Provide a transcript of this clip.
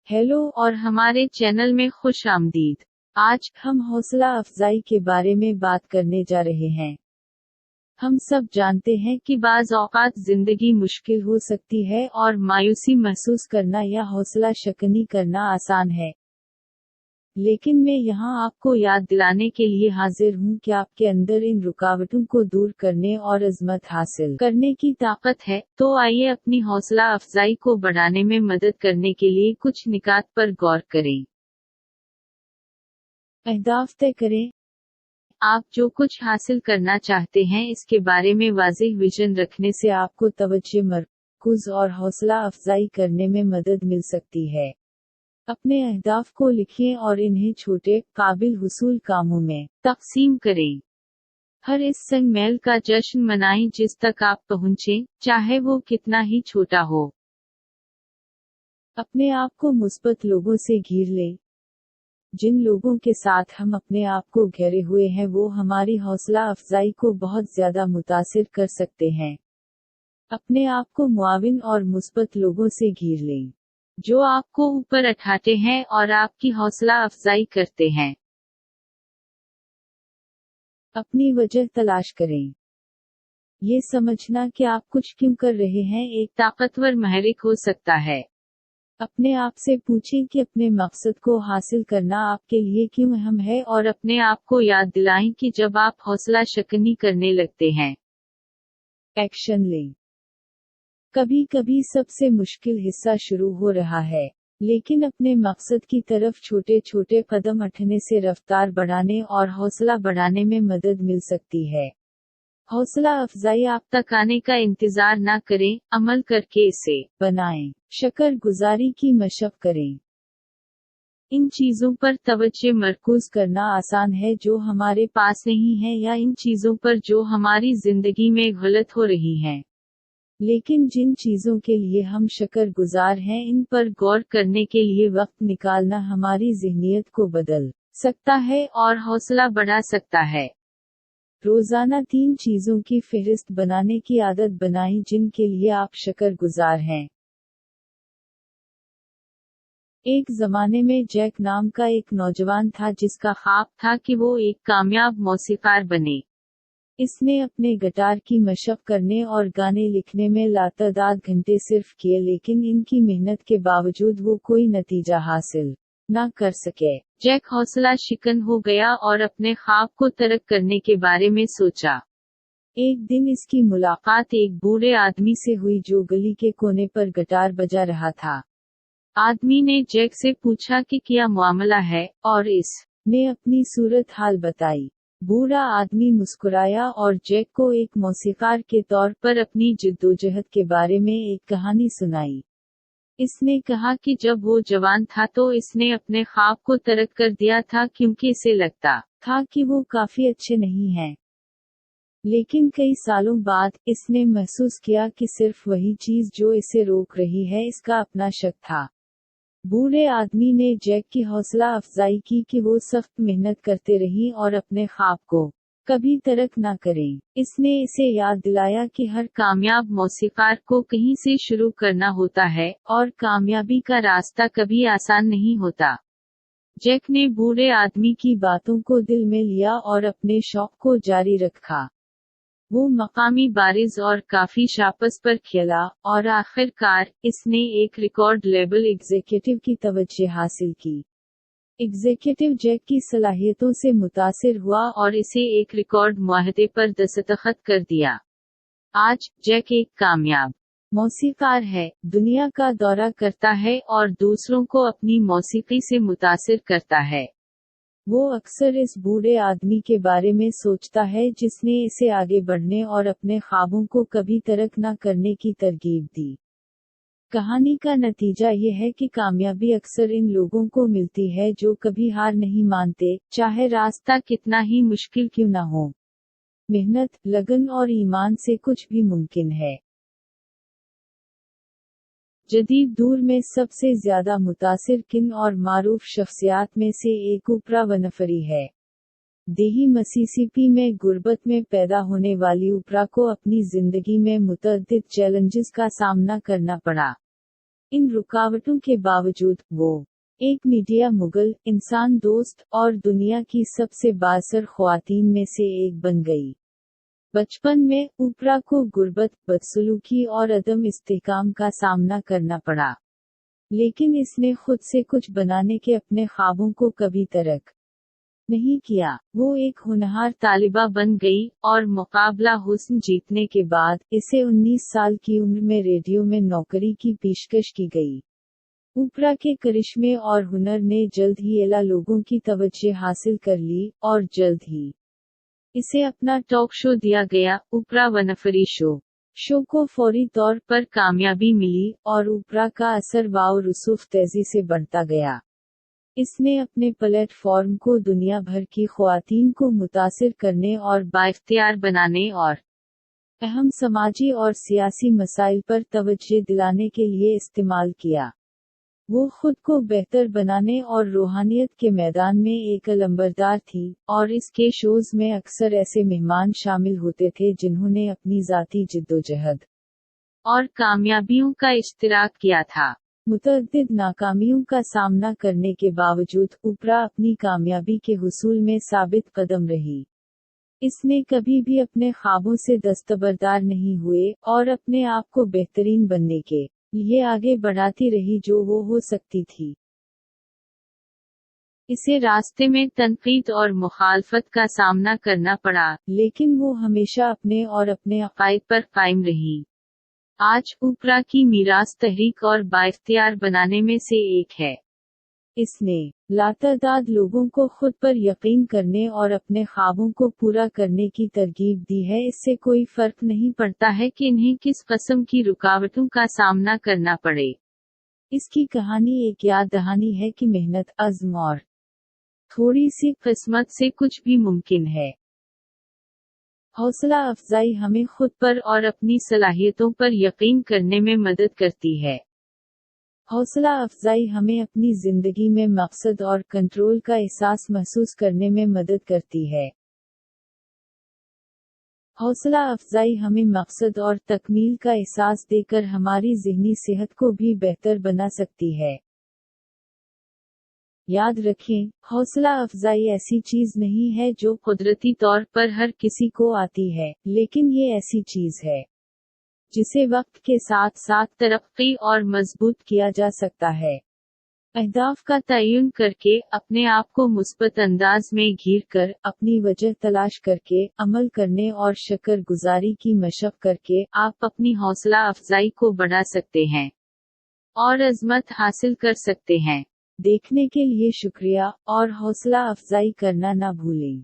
Hello और हमारे channel में खुश आमदीद। आज हम हौसला अफजाई के बारे में बात करने जा रहे हैं। हम सब जानते हैं कि बाज़ औक़ात जिंदगी मुश्किल हो सकती है और मायूसी महसूस करना या हौसला शिकनी करना आसान है, लेकिन मैं यहाँ आपको याद दिलाने के लिए हाजिर हूँ कि आपके अंदर इन रुकावटों को दूर करने और अज़मत हासिल करने की ताकत है। तो आइए अपनी हौसला अफजाई को बढ़ाने में मदद करने के लिए कुछ निकात पर गौर करें। अहदाफ तय करें। आप जो कुछ हासिल करना चाहते हैं इसके बारे में वाज़ेह विजन रखने से आपको तवज्जो मरकूज़ और हौसला अफजाई करने में मदद मिल सकती है। अपने अहदाफ को लिखें और इन्हें छोटे, काबिल हुसूल कामों में तक़सीम करें। हर इस संग मेल का जश्न मनाएं जिस तक आप पहुँचें, चाहे वो कितना ही छोटा हो। अपने आप को मुस्बत लोगों से घेर लें। जिन लोगों के साथ हम अपने आप को घेरे हुए हैं वो हमारी हौसला अफजाई को बहुत ज्यादा मुतासिर कर सकते हैं। अपने आप को मुआविन और मुस्बत लोगों से घेर लें, जो आपको ऊपर उठाते हैं और आपकी हौसला अफजाई करते हैं। अपनी वजह तलाश करें। ये समझना कि आप कुछ क्यों कर रहे हैं एक ताकतवर महरिक हो सकता है। अपने आप से पूछें कि अपने मकसद को हासिल करना आपके लिए क्यों अहम है और अपने आप को याद दिलाएं कि जब आप हौसला शिकनी करने लगते हैं, एक्शन लें। कभी कभी सबसे मुश्किल हिस्सा शुरू हो रहा है, लेकिन अपने मकसद की तरफ छोटे छोटे कदम उठाने से रफ्तार बढ़ाने और हौसला बढ़ाने में मदद मिल सकती है। हौसला अफजाई आप तक आने का इंतजार न करें, अमल करके इसे बनाएं। शकर गुजारी की मशक करें। इन चीजों पर तवज्जो मरकूज करना आसान है जो हमारे पास नहीं है या इन चीजों पर जो हमारी जिंदगी में गलत हो रही हैं। लेकिन जिन चीजों के लिए हम शकर गुजार हैं इन पर गौर करने के लिए वक्त निकालना हमारी ज़हनियत को बदल सकता है और हौसला बढ़ा सकता है। रोजाना 3 चीजों की फहरिस्त बनाने की आदत बनाएं जिनके लिए आप शकर गुजार हैं। एक जमाने में जैक नाम का एक नौजवान था जिसका ख्वाब था कि वो एक कामयाब मौसीकार बने। इसने अपने गिटार की मशक करने और गाने लिखने में लातादाद घंटे सिर्फ किए, लेकिन इनकी मेहनत के बावजूद वो कोई नतीजा हासिल न कर सके। जैक हौसला शिकन हो गया और अपने ख्वाब को तर्क करने के बारे में सोचा। एक दिन इसकी मुलाकात एक बूढ़े आदमी से हुई जो गली के कोने पर गिटार बजा रहा था। आदमी ने जैक से पूछा कि क्या मामला है, और इसने अपनी सूरत हाल बताई। बूढ़ा आदमी मुस्कुराया और जैक को एक मौसीकार के तौर पर अपनी जिद्दोजहद के बारे में एक कहानी सुनाई। इसने कहा कि जब वो जवान था तो इसने अपने ख्वाब को तर्क कर दिया था क्योंकि इसे लगता था कि वो काफी अच्छे नहीं हैं। लेकिन कई सालों बाद इसने महसूस किया कि सिर्फ वही चीज जो इसे रोक रही है इसका अपना शक था। बूढ़े आदमी ने जैक की हौसला अफजाई की कि वो सख्त मेहनत करते रही और अपने ख्वाब को कभी तर्क न करें। इसने इसे याद दिलाया कि हर कामयाब मौसीकार को कहीं से शुरू करना होता है और कामयाबी का रास्ता कभी आसान नहीं होता। जैक ने बूढ़े आदमी की बातों को दिल में लिया और अपने शौक को जारी रखा। वो मकामी बारिज और काफी शापस पर खेला और आखिरकार इसने एक रिकॉर्ड लेबल एग्जीक्यूटिव की तवज्जो हासिल की। एग्जीक्यूटिव जैक की सलाहियतों से मुतासिर हुआ और इसे एक रिकॉर्ड मुआहदे पर दस्तखत कर दिया। आज जैक एक कामयाब मौसीकार है, दुनिया का दौरा करता है और दूसरों को अपनी मौसीकी से मुतासिर करता है। वो अक्सर इस बूढ़े आदमी के बारे में सोचता है जिसने इसे आगे बढ़ने और अपने ख्वाबों को कभी तर्क न करने की तरगीब दी। कहानी का नतीजा ये है कि कामयाबी अक्सर इन लोगों को मिलती है जो कभी हार नहीं मानते, चाहे रास्ता कितना ही मुश्किल क्यों न हो। मेहनत, लगन और ईमान से कुछ भी मुमकिन है। जदीद दौर में सबसे ज्यादा मुतासिर किन और मारूफ शख्सियात में से एक ओपरा विनफ्री है। देही मिसिसिपी में गुर्बत में पैदा होने वाली ओपरा को अपनी जिंदगी में मुतअद्दिद चैलेंजेस का सामना करना पड़ा। इन रुकावटों के बावजूद वो एक मीडिया मुगल, इंसान दोस्त और दुनिया की सबसे बाअसर ख्वातीन में से एक बन गई। बचपन में ओपरा को गुर्बत, बदसलूकी और अदम इस्तेहकाम का सामना करना पड़ा, लेकिन इसने खुद से कुछ बनाने के अपने ख्वाबों को कभी तर्क नहीं किया। वो एक होनहार तालिबा बन गई और मुकाबला हुस्न जीतने के बाद इसे 19 साल की उम्र में रेडियो में नौकरी की पेशकश की गई। ओपरा के करिश्मे और हुनर ने जल्द ही एला लोगों की तवज्जो हासिल कर ली और जल्द ही इसे अपना टॉक शो दिया गया, ओपरा विनफ्री शो को फौरी तौर पर कामयाबी मिली और ओपरा का असर वाओ रसूख तेजी से बढ़ता गया। इसने अपने प्लेटफॉर्म को दुनिया भर की ख्वातीन को मुतासिर करने और बाइख्तियार बनाने और अहम समाजी और सियासी मसाइल पर तवज्जो दिलाने के लिए इस्तेमाल किया। वो खुद को बेहतर बनाने और रूहानियत के मैदान में एक अलंबरदार थी, और इसके शोज में अक्सर ऐसे मेहमान शामिल होते थे जिन्होंने अपनी ज़ाती जिद्दोजहद और कामयाबियों का इश्तिराक किया था। मुतअद्दिद नाकामियों का सामना करने के बावजूद ओपरा अपनी कामयाबी के हुसूल में साबित कदम रही। इसने कभी भी अपने ख्वाबों से दस्तबरदार नहीं हुए और अपने आप को बेहतरीन बनने के लिए आगे बढ़ाती रही जो वो हो सकती थी। इसे रास्ते में तनकीद और मुखालफत का सामना करना पड़ा, लेकिन वो हमेशा अपने और अपने अकायद पर कायम रही। आज ओपरा की मीरास तहरीक और बाइख्तियार बनाने में से एक है। इसने लातादाद लोगों को खुद पर यकीन करने और अपने ख्वाबों को पूरा करने की तरगीब दी है। इससे कोई फर्क नहीं पड़ता है कि इन्हें किस किस्म की रुकावटों का सामना करना पड़े। इसकी कहानी एक याद दहानी है कि मेहनत, अज़्म और थोड़ी सी किस्मत से कुछ भी मुमकिन है। हौसला अफजाई हमें खुद पर और अपनी सलाहियतों पर यकीन करने में मदद करती है। हौसला अफजाई हमें अपनी जिंदगी में मकसद और कंट्रोल का एहसास महसूस करने में मदद करती है। हौसला अफजाई हमें मकसद और तकमील का एहसास देकर हमारी ज़हनी सेहत को भी बेहतर बना सकती है। याद रखें, हौसला अफजाई ऐसी चीज नहीं है जो कुदरती तौर पर हर किसी को आती है, लेकिन ये ऐसी चीज है जिसे वक्त के साथ साथ तरक्की और मजबूत किया जा सकता है। अहदाफ का तयन करके, अपने आप को मुस्बत अंदाज में घिर कर, अपनी वजह तलाश करके, अमल करने और शक्र गुजारी की मशक करके, आप अपनी हौसला अफजाई को बढ़ा सकते हैं और अजमत हासिल कर सकते हैं। देखने के लिए शुक्रिया और हौसला अफजाई करना ना भूलें।